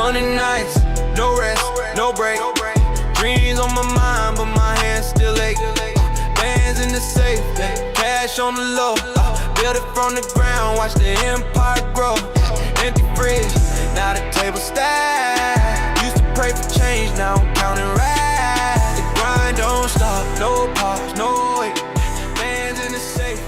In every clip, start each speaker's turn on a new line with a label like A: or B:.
A: 100 nights, no rest, no break. Dreams on my mind, but my hands still ache. Bands in the safe, cash on the low. Build it from the ground, watch the empire grow. Empty fridge, now the table stacked. Used to pray for change, now I'm counting racks. The grind don't stop, no pause, no wait. Bands in the safe,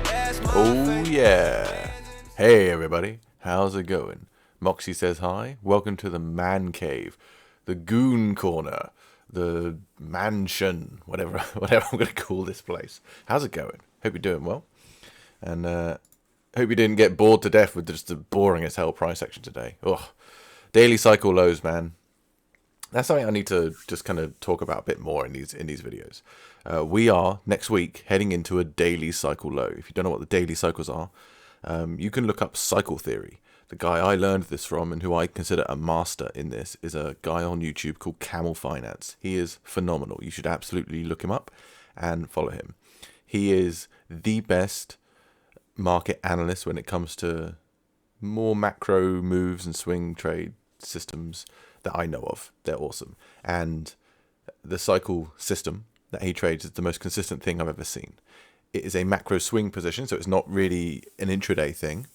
A: that's my
B: Oh yeah. Hey everybody, how's it going? Moxie says hi. Welcome to the man cave, the goon corner, the mansion, whatever I'm going to call this place. How's it going? Hope you're doing well. And hope you didn't get bored to death with just the boring as hell price action today. Ugh. Daily cycle lows, man. That's something I need to just kind of talk about a bit more in these videos. We are, next week, heading into a daily cycle low. If you don't know what the daily cycles are, you can look up cycle theory. The guy I learned this from and who I consider a master in this is a guy on YouTube called Camel Finance. He is phenomenal. You should absolutely look him up and follow him. He is the best market analyst when it comes to more macro moves and swing trade systems that I know of. They're awesome. And the cycle system that he trades is the most consistent thing I've ever seen. It is a macro swing position, so it's not really an intraday thing,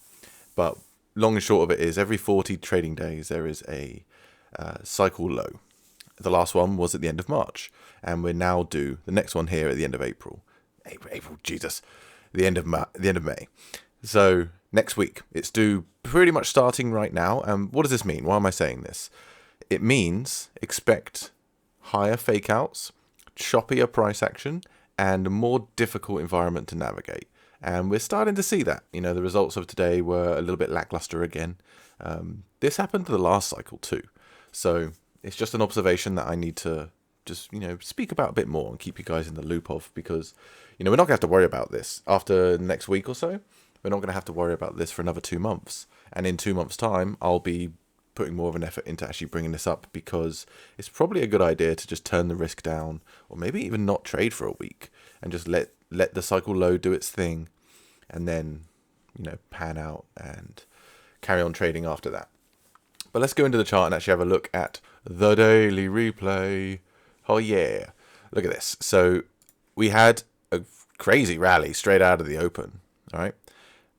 B: but long and short of it is every 40 trading days there is a cycle low. The last one was at the end of March, and we're now due the next one here at the end of April, Jesus, the end of May. So next week it's due, pretty much starting right now. And what does this mean? Why am I saying this? It means expect higher fake outs, choppier price action, and a more difficult environment to navigate. And we're starting to see that. You know, the results of today were a little bit lackluster again. This happened to the last cycle too. So it's just an observation that I need to just, speak about a bit more and keep you guys in the loop of, because, we're not going to have to worry about this after the next week or so. We're not going to have to worry about this for another 2 months. And in 2 months' time, I'll be putting more of an effort into actually bringing this up, because it's probably a good idea to just turn the risk down, or maybe even not trade for a week and just let the cycle low do its thing, and then, pan out and carry on trading after that. But let's go into the chart and actually have a look at the daily replay. Oh yeah, look at this. So we had a crazy rally straight out of the open, all right,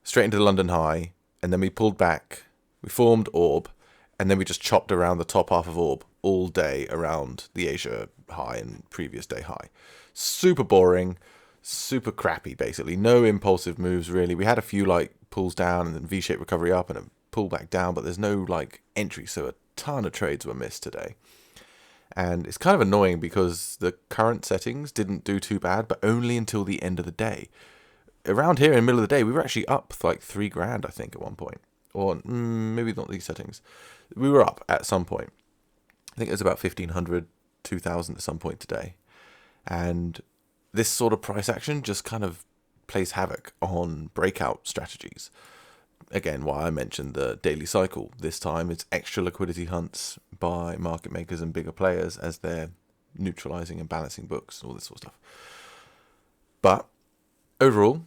B: straight into the London high, and then we pulled back, we formed orb, and then we just chopped around the top half of orb all day around the Asia high and previous day high. Super boring, super crappy, basically. No impulsive moves, really. We had a few, pulls down and then V-shaped recovery up and a pull back down, but there's no, entry, so a ton of trades were missed today. And it's kind of annoying because the current settings didn't do too bad, but only until the end of the day. Around here in the middle of the day, we were actually up $3,000, I think, at one point. Or maybe not these settings. We were up at some point. I think it was about 1,500, 2,000 at some point today. And this sort of price action just kind of plays havoc on breakout strategies. Again, why I mentioned the daily cycle. This time it's extra liquidity hunts by market makers and bigger players as they're neutralizing and balancing books and all this sort of stuff. But overall,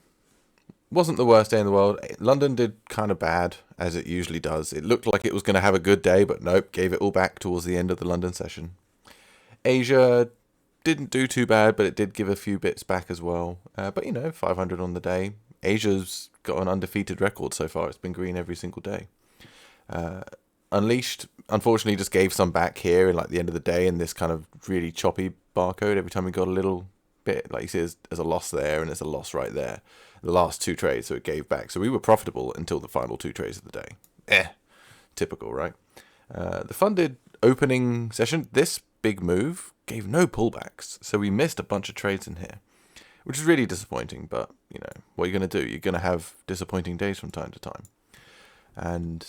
B: wasn't the worst day in the world. London did kind of bad, as it usually does. It looked like it was going to have a good day, but nope, gave it all back towards the end of the London session. Asia didn't do too bad, but it did give a few bits back as well. But 500 on the day. Asia's got an undefeated record so far. It's been green every single day. Unleashed, unfortunately, just gave some back here in the end of the day in this kind of really choppy barcode. Every time we got a little bit, you see, there's a loss there and there's a loss right there. The last 2 trades, so it gave back. So we were profitable until the final 2 trades of the day. Typical, right? The funded opening session, this big move gave no pullbacks, so we missed a bunch of trades in here, which is really disappointing. But what are you going to do? You're going to have disappointing days from time to time, and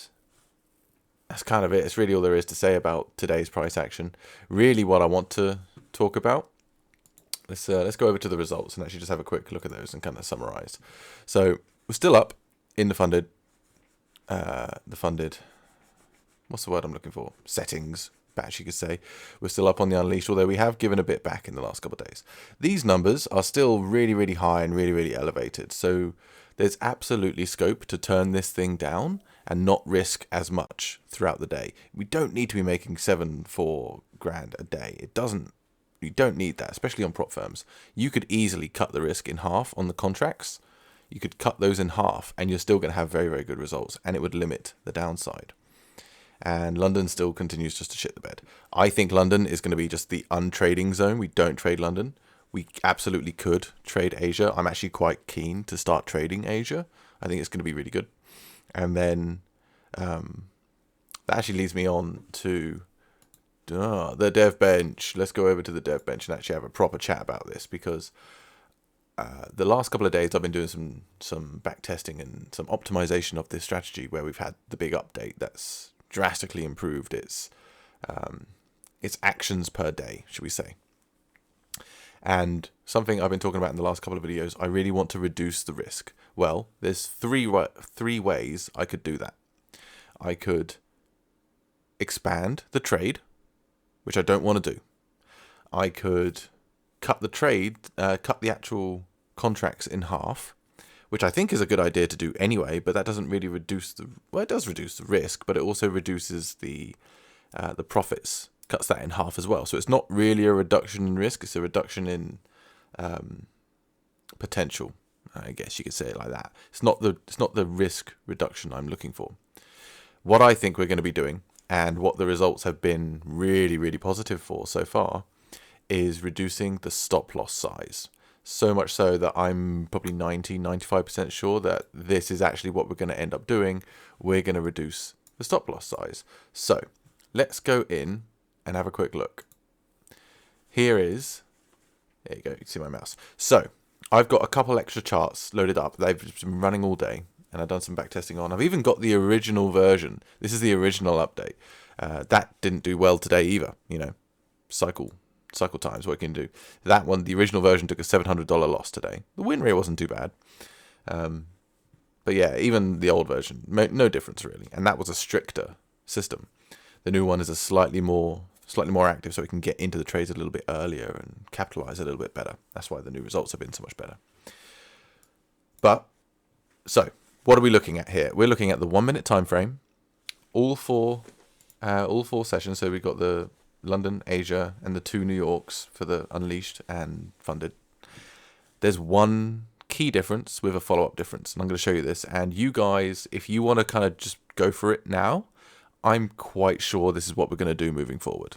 B: that's kind of it. It's really all there is to say about today's price action. Really, what I want to talk about. Let's go over to the results and actually just have a quick look at those and kind of summarize. So we're still up in the funded. What's the word I'm looking for? Settings. Batch, you could say. We're still up on the unleashed, although we have given a bit back in the last couple of days. These numbers are still really, really high and really, really elevated. So there's absolutely scope to turn this thing down and not risk as much throughout the day. We don't need to be making 4 grand a day. You don't need that, especially on prop firms. You could easily cut the risk in half on the contracts. You could cut those in half and you're still going to have very, very good results, and it would limit the downside. And London still continues just to shit the bed. I think London is going to be just the untrading zone. We don't trade London. We absolutely could trade Asia. I'm actually quite keen to start trading Asia. I think it's going to be really good. And then that actually leads me on to the dev bench. Let's go over to the dev bench and actually have a proper chat about this, because the last couple of days I've been doing some back testing and some optimization of this strategy, where we've had the big update that's drastically improved its actions per day, should we say. And something I've been talking about in the last couple of videos, I really want to reduce the risk. Well, there's three ways I could do that. I could expand the trade, which I don't want to do. I could cut the actual contracts in half, which I think is a good idea to do anyway, but that doesn't really it does reduce the risk, but it also reduces the profits, cuts that in half as well. So it's not really a reduction in risk, it's a reduction in potential. I guess you could say it like that. It's not the risk reduction I'm looking for. What I think we're going to be doing, and what the results have been really, really positive for so far, is reducing the stop loss size. So much so that I'm probably 95% sure that this is actually what we're going to end up doing. We're going to reduce the stop loss size. So let's go in and have a quick look. There you go, you can see my mouse. So I've got a couple extra charts loaded up. They've been running all day, and I've done some back testing on. I've even got the original version. This is the original update. That didn't do well today either. Cycle times, what it can do. That one, the original version, took a $700 loss today. The win rate wasn't too bad. But yeah, even the old version, no difference really. And that was a stricter system. The new one is a slightly more active, so it can get into the trades a little bit earlier and capitalize a little bit better. That's why the new results have been so much better. So what are we looking at here? We're looking at the 1 minute time frame, all four sessions. So we've got the London, Asia, and the 2 New Yorks for the unleashed and funded. There's one key difference with a follow-up difference, and I'm going to show you this. And you guys, if you want to kind of just go for it now, I'm quite sure this is what we're going to do moving forward.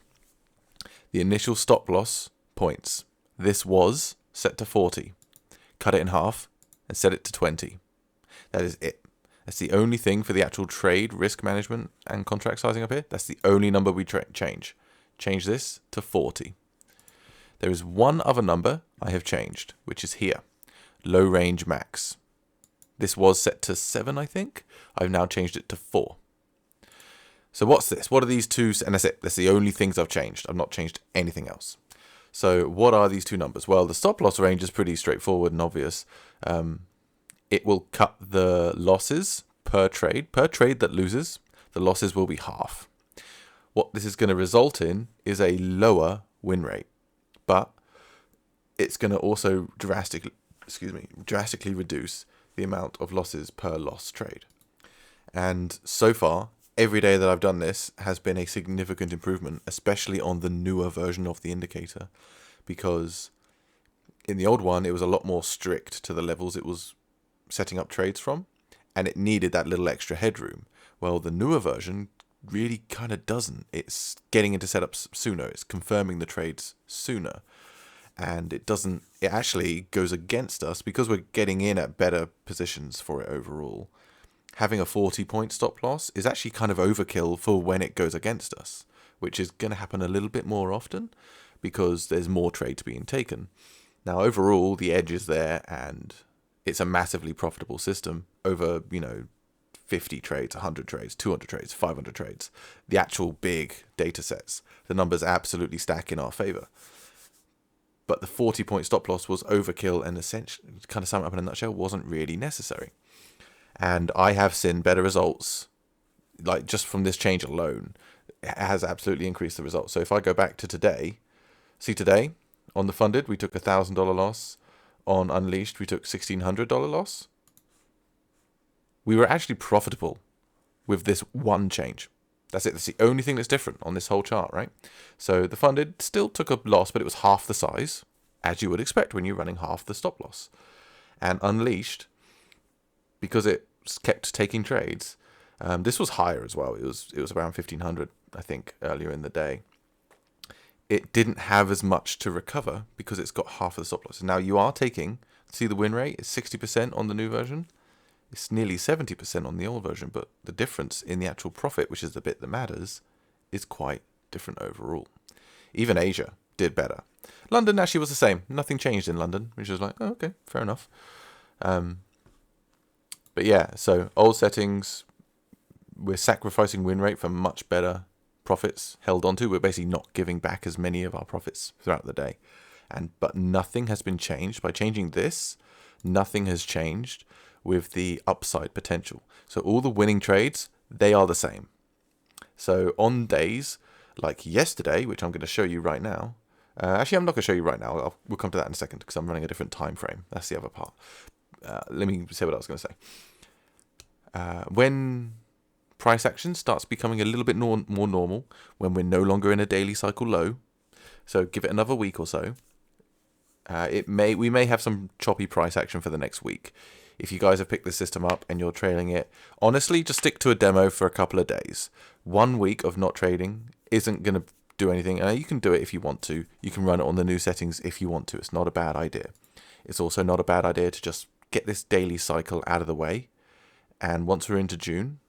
B: The initial stop loss points. This was set to 40. Cut it in half and set it to 20. That is it. That's the only thing for the actual trade risk management and contract sizing up here. That's the only number we change. Change this to 40. There is one other number I have changed, which is here. Low range max. This was set to 7, I think. I've now changed it to 4. So what's this? What are these two? And that's it. That's the only things I've changed. I've not changed anything else. So what are these two numbers? Well, the stop loss range is pretty straightforward and obvious. It will cut the losses per trade. Per trade that loses, the losses will be half. What this is going to result in is a lower win rate, but it's going to also drastically reduce the amount of losses per loss trade. And so far, every day that I've done this has been a significant improvement, especially on the newer version of the indicator, because in the old one, it was a lot more strict to the levels it was setting up trades from, and it needed that little extra headroom. Well, the newer version really kind of doesn't. It's getting into setups sooner. It's confirming the trades sooner. And it actually goes against us because we're getting in at better positions for it overall. Having a 40-point stop loss is actually kind of overkill for when it goes against us, which is going to happen a little bit more often because there's more trades being taken. Now, overall, the edge is there, and it's a massively profitable system over, 50 trades, 100 trades, 200 trades, 500 trades. The actual big data sets, the numbers absolutely stack in our favor. But the 40-point stop loss was overkill, and essentially, kind of sum it up in a nutshell, wasn't really necessary. And I have seen better results, like just from this change alone. It has absolutely increased the results. So if I go back to today, see today, on the funded, we took $1,000 loss. On unleashed, we took $1,600 loss. We were actually profitable with this one change. That's it. That's the only thing that's different on this whole chart, right? So the funded still took a loss, but it was half the size, as you would expect when you're running half the stop loss. And unleashed, because it kept taking trades, this was higher as well. It was around 1,500, I think, earlier in the day. It didn't have as much to recover because it's got half of the stop loss. Now you are taking, see the win rate is 60% on the new version. It's nearly 70% on the old version, but the difference in the actual profit, which is the bit that matters, is quite different overall. Even Asia did better. London actually was the same. Nothing changed in London, which was like, oh, okay, fair enough. But yeah, so old settings, we're sacrificing win rate for much better profits held onto. We're basically not giving back as many of our profits throughout the day. But nothing has been changed. By changing this, nothing has changed with the upside potential. So all the winning trades, they are the same. So on days like yesterday, which I'm going to show you right now, actually I'm not going to show you right now, we'll come to that in a second because I'm running a different time frame. That's the other part. Let me say what I was going to say. When price action starts becoming a little bit more normal, when we're no longer in a daily cycle low, so give it another week or so, we may have some choppy price action for the next week. If you guys have picked this system up and you're trailing it, honestly, just stick to a demo for a couple of days. 1 week of not trading isn't going to do anything. You can do it if you want to. You can run it on the new settings if you want to. It's not a bad idea. It's also not a bad idea to just get this daily cycle out of the way. And once we're into June,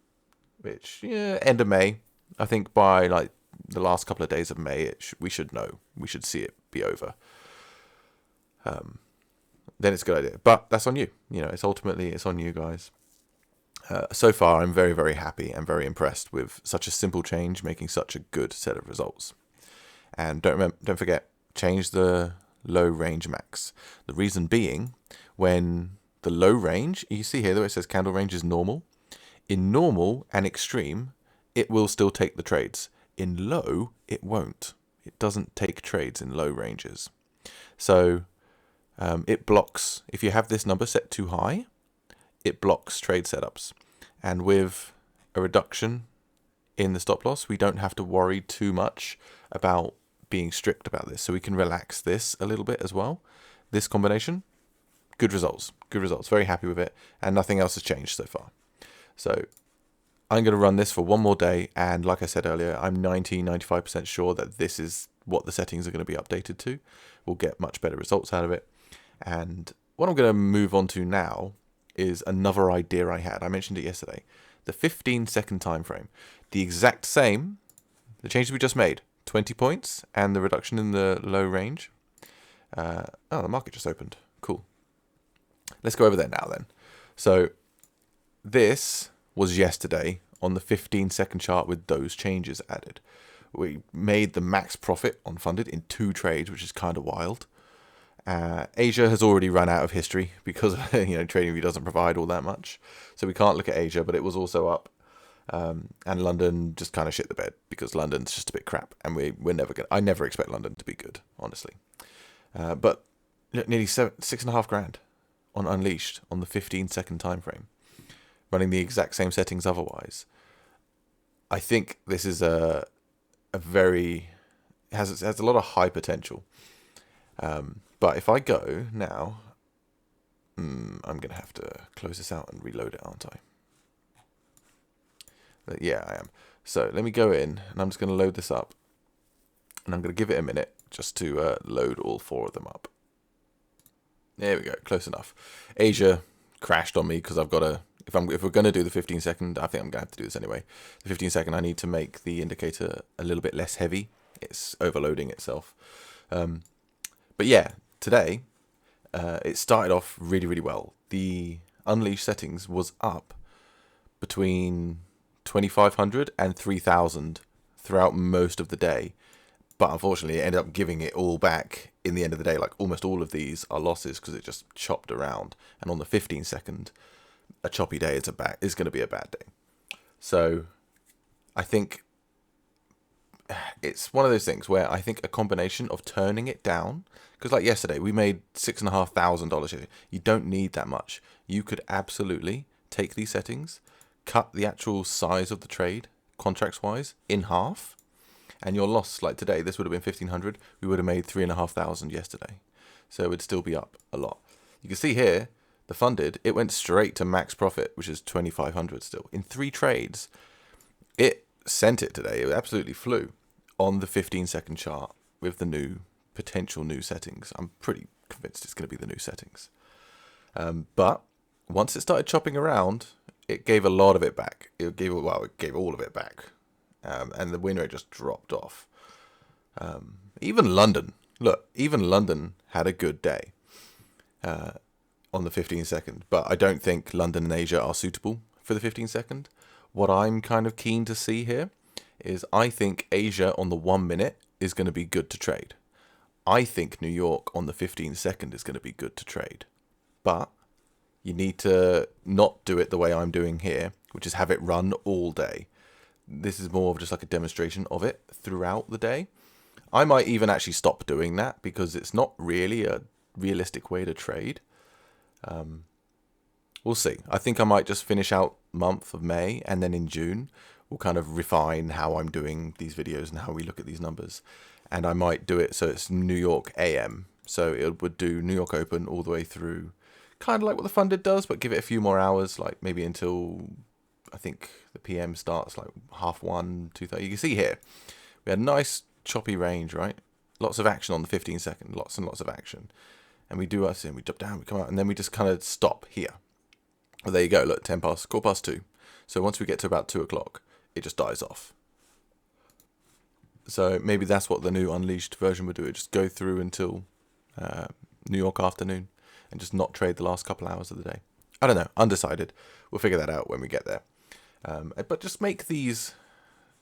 B: which, end of May, I think by like the last couple of days of May, we should know. We should see it be over. Then it's a good idea. But that's on you. It's on you guys. So far, I'm very, very happy and very impressed with such a simple change, making such a good set of results. And don't forget, change the low range max. The reason being, when the low range, you see here, though it says candle range is normal. In normal and extreme, it will still take the trades. In low, it won't. It doesn't take trades in low ranges. So it blocks, if you have this number set too high, it blocks trade setups. And with a reduction in the stop loss, we don't have to worry too much about being strict about this. So we can relax this a little bit as well. This combination, good results. Very happy with it. And nothing else has changed so far. So I'm going to run this for one more day. And like I said earlier, I'm 95% sure that this is what the settings are going to be updated to. We'll get much better results out of it. And what I'm going to move on to now is another idea I had. I mentioned it yesterday. The 15-second time frame. The exact same, the changes we just made. 20 points and the reduction in the low range. The market just opened. Cool. Let's go over there now then. So this was yesterday on the 15-second chart with those changes added. We made the max profit on funded in 2 trades, which is kind of wild. Asia has already run out of history because TradingView doesn't provide all that much, so we can't look at Asia. But it was also up, and London just kind of shit the bed because London's just a bit crap, and we're never gonna. I never expect London to be good, honestly. But nearly 6.5 grand on Unleashed on the 15-second time frame, running the exact same settings otherwise. I think this is a very has a lot of high potential. But if I go now, I'm going to have to close this out and reload it, aren't I? Yeah, I am. So let me go in, and I'm just going to load this up. And I'm going to give it a minute just to load all 4 of them up. There we go, close enough. Asia crashed on me because I've got to... If we're going to do the 15-second, I think I'm going to have to do this anyway. The 15-second, I need to make the indicator a little bit less heavy. It's overloading itself. But yeah, today, it started off really, really well. The Unleashed settings was up between 2,500 and 3,000 throughout most of the day. But unfortunately, it ended up giving it all back in the end of the day. Like almost all of these are losses because it just chopped around. And on the 15-second, a choppy day is going to be a bad day. So I think it's one of those things where I think a combination of turning it down, because like yesterday we made $6,500. You don't need that much. You could absolutely take these settings, cut the actual size of the trade, contracts wise, in half, and your loss, like today, this would have been 1,500. We would have made 3,500 yesterday. So it would still be up a lot. You can see here, the funded, it went straight to max profit, which is 2,500 still. In 3 trades, it sent it today. It absolutely flew on the 15-second chart with the potential new settings. I'm pretty convinced it's going to be the new settings. But once it started chopping around, it gave a lot of it back. It gave all of it back. And the win rate just dropped off. Even London had a good day on the 15-second, but I don't think London and Asia are suitable for the 15-second. What I'm kind of keen to see here is I think Asia on the 1 minute is going to be good to trade. I think New York on the 15-second is going to be good to trade. But you need to not do it the way I'm doing here, which is have it run all day. This is more of just like a demonstration of it throughout the day. I might even actually stop doing that because it's not really a realistic way to trade. We'll see. I think I might just finish out month of May, and then in June we'll kind of refine how I'm doing these videos and how we look at these numbers. And I might do it so it's New York AM. So it would do New York Open all the way through, kind of like what the funded does, but give it a few more hours, like maybe until I think the PM starts like 1:30, 2:30. You can see here we had a nice choppy range, right? Lots of action on the 15-second, lots and lots of action. And we do us in, we drop down, we come out, and then we just kind of stop here. Well, there you go, look, 2:15. So once we get to about 2 o'clock, it just dies off. So maybe that's what the new Unleashed version would do. It just go through until New York afternoon and just not trade the last couple hours of the day. I don't know, undecided. We'll figure that out when we get there. But just make these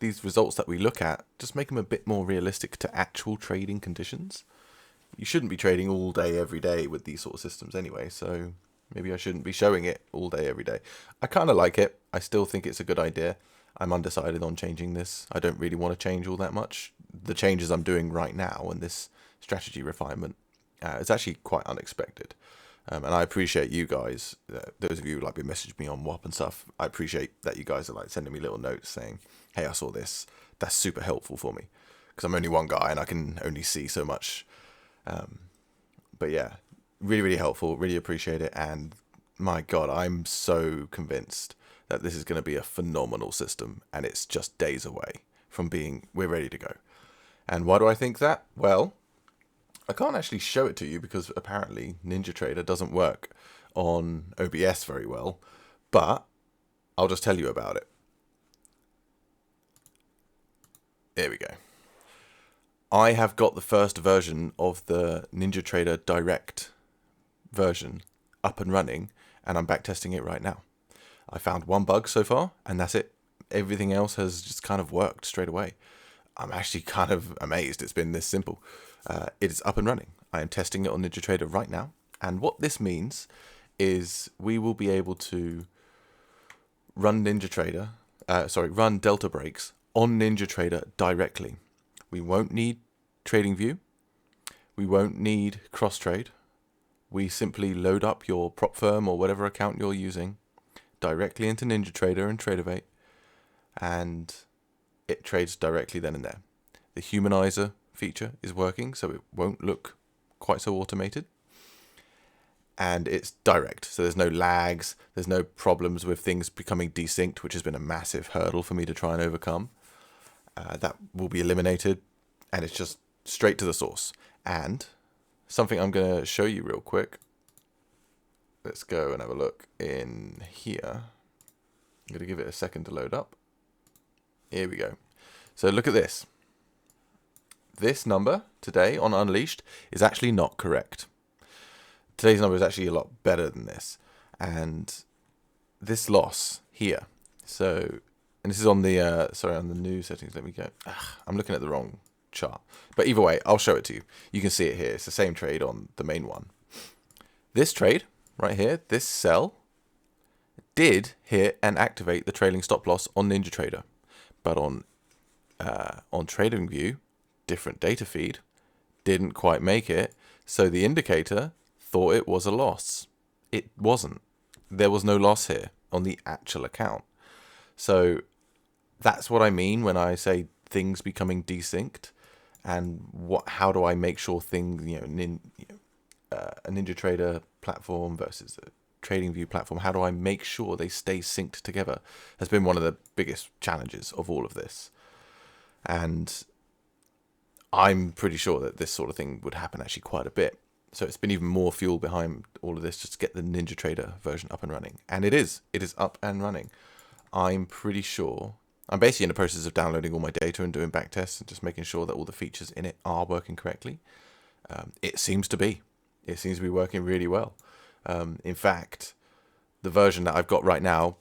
B: results that we look at, just make them a bit more realistic to actual trading conditions. You shouldn't be trading all day, every day with these sort of systems anyway, so maybe I shouldn't be showing it all day, every day. I kind of like it. I still think it's a good idea. I'm undecided on changing this. I don't really want to change all that much. The changes I'm doing right now and this strategy refinement is actually quite unexpected. And I appreciate you guys, those of you who like message me on WAP and stuff. I appreciate that you guys are like sending me little notes saying, hey, I saw this. That's super helpful for me because I'm only one guy and I can only see so much. But yeah, really, really helpful. Really appreciate it. And my God, I'm so convinced that this is going to be a phenomenal system and it's just days away from we're ready to go. And why do I think that? Well, I can't actually show it to you because apparently Ninjatrader doesn't work on OBS very well, but I'll just tell you about it. There we go. I have got the first version of the Ninjatrader Direct version up and running, and I'm back testing it right now. I found one bug so far, and that's it. Everything else has just kind of worked straight away. I'm actually kind of amazed it's been this simple. It is up and running. I am testing it on Ninjatrader right now. And what this means is we will be able to run run Delta breaks on Ninjatrader directly. We won't need TradingView. We won't need cross-trade. We simply load up your prop firm or whatever account you're using directly into Ninjatrader and Tradeovate, and it trades directly then and there. The humanizer feature is working, so it won't look quite so automated. And it's direct, so there's no lags, there's no problems with things becoming desynced, which has been a massive hurdle for me to try and overcome. That will be eliminated, and it's just straight to the source. And something I'm going to show you real quick. Let's go and have a look in here. I'm going to give it a second to load up. Here we go. So look at this. This number today on Unleashed is actually not correct. Today's number is actually a lot better than this. And this loss here. So, and this is on the, on the new settings. Let me go. I'm looking at the wrong chart. But either way, I'll show it to you. You can see it here. It's the same trade on the main one. This trade right here, this sell, did hit and activate the trailing stop loss on NinjaTrader. But on TradingView, different data feed, didn't quite make it. So the indicator thought it was a loss. It wasn't. There was no loss here on the actual account. So that's what I mean when I say things becoming desynced, and how do I make sure things, a NinjaTrader platform versus a TradingView platform, how do I make sure they stay synced together, has been one of the biggest challenges of all of this. And I'm pretty sure that this sort of thing would happen actually quite a bit. So it's been even more fuel behind all of this just to get the NinjaTrader version up and running. And it is up and running. I'm pretty sure. I'm basically in the process of downloading all my data and doing back tests and just making sure that all the features in it are working correctly. It seems to be. It seems to be working really well. In fact, the version that I've got right now,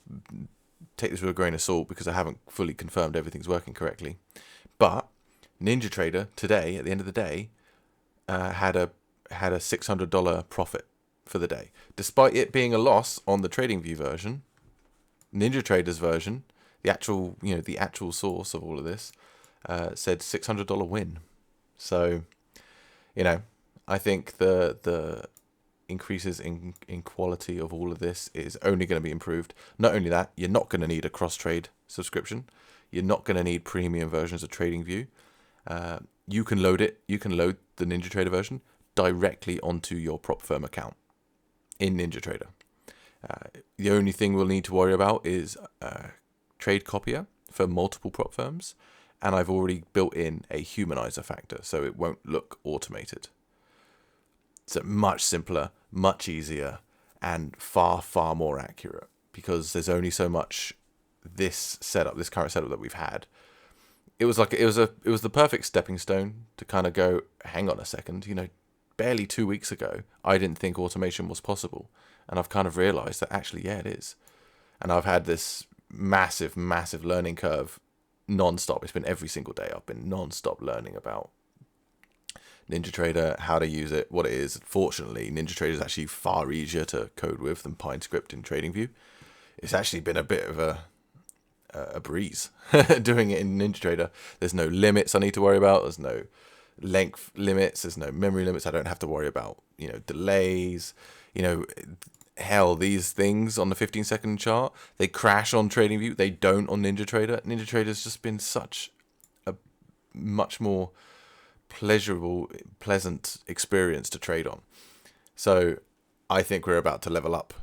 B: take this with a grain of salt because I haven't fully confirmed everything's working correctly. But NinjaTrader today, at the end of the day, had a $600 profit for the day, despite it being a loss on the TradingView version. NinjaTrader's version, the actual source of all of this, said $600 win. So, I think the increases in quality of all of this is only going to be improved. Not only that, you're not going to need a cross-trade subscription. You're not going to need premium versions of TradingView. You can load it. You can load the NinjaTrader version directly onto your prop firm account in NinjaTrader. The only thing we'll need to worry about is trade copier for multiple prop firms, and I've already built in a humanizer factor, so it won't look automated. So much simpler, much easier, and far, far more accurate, because there's only so much this current setup that we've had. It was the perfect stepping stone to kind of go, hang on a second, barely 2 weeks ago, I didn't think automation was possible. And I've kind of realized that actually, yeah, it is. And I've had this massive, massive learning curve non-stop. It's been every single day. I've been non-stop learning about NinjaTrader, how to use it, what it is. Fortunately, NinjaTrader is actually far easier to code with than PineScript in TradingView. It's actually been a bit of a breeze doing it in NinjaTrader. There's no limits I need to worry about. There's no length limits. There's no memory limits. I don't have to worry about, delays. Hell, these things on the 15-second chart, they crash on TradingView. They don't on NinjaTrader. NinjaTrader's just been such a much more pleasant experience to trade on. So I think we're about to level up.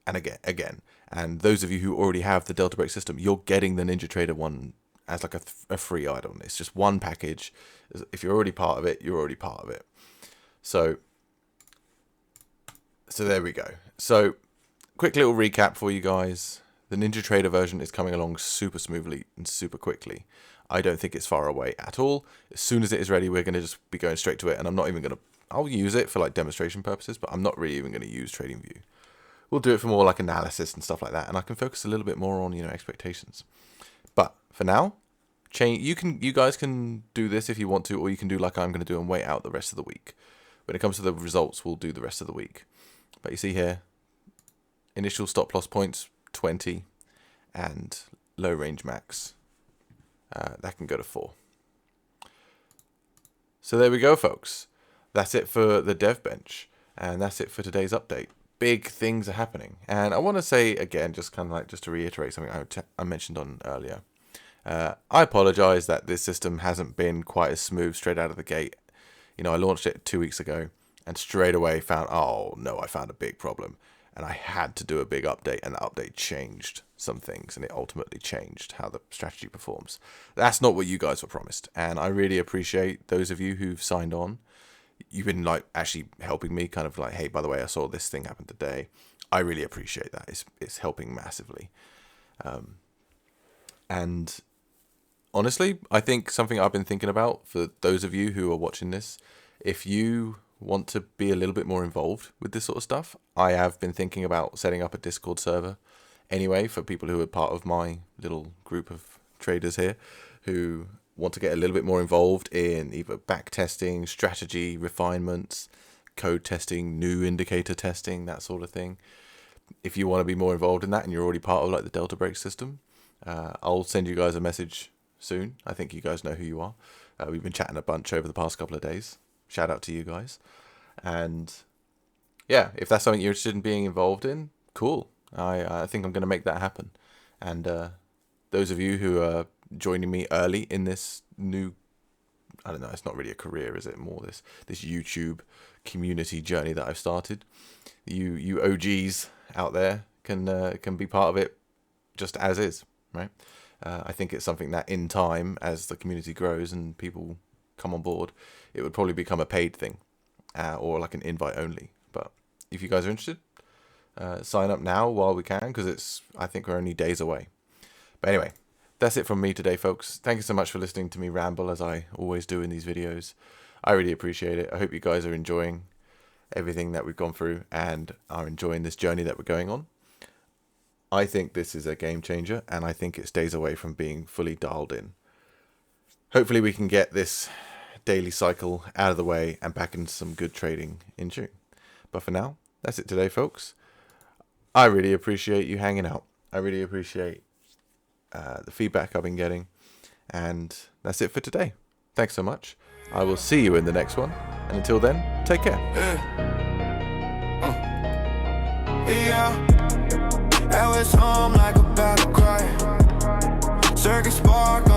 B: And again. And those of you who already have the Delta Break system, you're getting the NinjaTrader one as like a free item. It's just one package. If you're already part of it, you're already part of it. So there we go. So quick little recap for you guys. The NinjaTrader version is coming along super smoothly and super quickly. I don't think it's far away at all. As soon as it is ready, we're going to just be going straight to it. And I'm not even going to... I'll use it for like demonstration purposes, but I'm not really even going to use TradingView. We'll do it for more like analysis and stuff like that. And I can focus a little bit more on, expectations. But for now, you guys can do this if you want to, or you can do like I'm going to do and wait out the rest of the week. When it comes to the results, we'll do the rest of the week. But you see here, initial stop loss points, 20, and low range max. That can go to 4. So there we go, folks. That's it for the dev bench. And that's it for today's update. Big things are happening. And I want to say again, just to reiterate something I mentioned on earlier. I apologize that this system hasn't been quite as smooth straight out of the gate. I launched it 2 weeks ago and straight away found a big problem. And I had to do a big update, and the update changed some things, and it ultimately changed how the strategy performs. That's not what you guys were promised. And I really appreciate those of you who've signed on. You've been actually helping me, kind of hey, by the way, I saw this thing happen today. I really appreciate that. It's helping massively. And honestly, I think something I've been thinking about for those of you who are watching this, if you want to be a little bit more involved with this sort of stuff, I have been thinking about setting up a Discord server anyway for people who are part of my little group of traders here who want to get a little bit more involved in either back testing, strategy refinements, code testing, new indicator testing, that sort of thing. If you want to be more involved in that and you're already part of the Delta Break system, I'll send you guys a message soon. I think you guys know who you are. We've been chatting a bunch over the past couple of days. Shout out to you guys. And yeah, if that's something you're interested in being involved in, cool. I think I'm going to make that happen. And those of you who are joining me early in this new, I don't know, it's not really a career, is it? More this YouTube community journey that I've started. You OGs out there can be part of it just as is, right? I think it's something that in time, as the community grows and people come on board, it would probably become a paid thing, or like an invite only. But if you guys are interested, sign up now while we can, because I think we're only days away. But anyway, that's it from me today, folks. Thank you so much for listening to me ramble, as I always do in these videos. I really appreciate it. I hope you guys are enjoying everything that we've gone through and are enjoying this journey that we're going on. I think this is a game changer, and I think it's days away from being fully dialed in. Hopefully we can get this daily cycle out of the way and back into some good trading in June. But for now, that's it today, folks. I really appreciate you hanging out. I really appreciate the feedback I've been getting. And that's it for today. Thanks so much. I will see you in the next one. And until then, take care.
A: Yeah, I was home like a battle cry. Circus spark